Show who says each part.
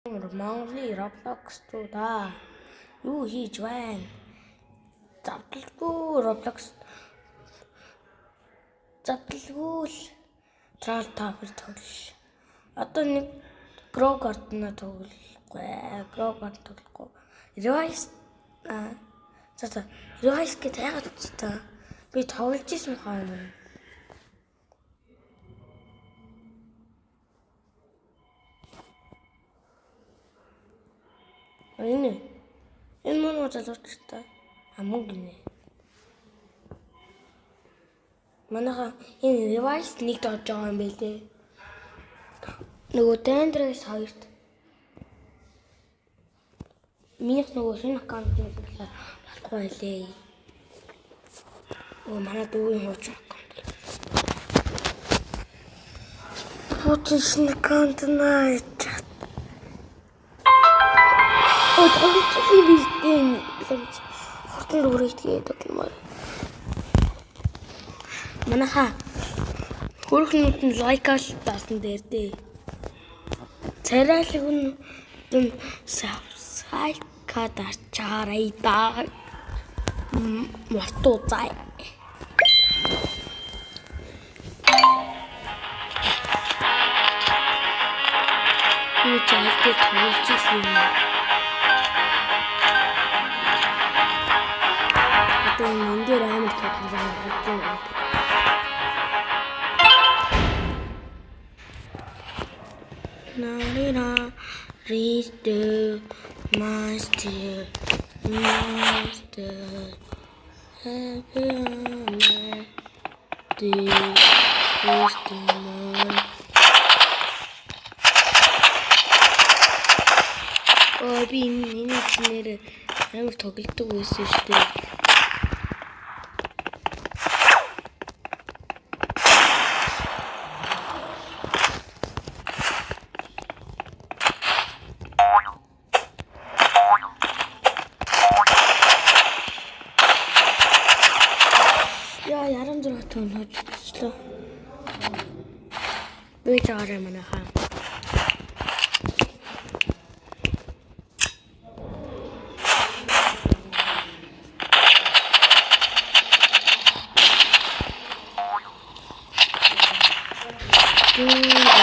Speaker 1: Монголын Roblox-туудаа юу хийж байна? Завдалгүй Roblox завдалгүй л Troll Tower тоглол. Одоо нэг Grow Garden-а тоглохгүй. Grow Garden тоглохгүй. Rise Rise гэдэг яагаад үгүй та? Би тоглож ирсэн хаа юм. Энэ мөн залууч та амун гинэ. Манайха энэ Revice нэг доод байгаа юм байлээ. Нөгөө Dangerous 2-т. Минийх нөгөө шинэ аккаунт хийлээ болохгүй байлээ. Манай дүүгийн хуучин аккаунт. Хуучин шинэ аккаунт наа. Хурдан дөрөвт гэдэг юм аа. Манайха хөрхнүүд нь лайкал таасан дээр дээ. Царайлаг нь subscribe дарчаарай да. Мартуу зай. Юу ч яагаад тоглож ирсэн юм. Эндээр амар тоглож байгаа. Нарина Risto Master Happy би энэ нэр амар тоглодог байсан шүү дээ. Яран зураг тон хоцлоо. Би чараа манайхаа. Яа,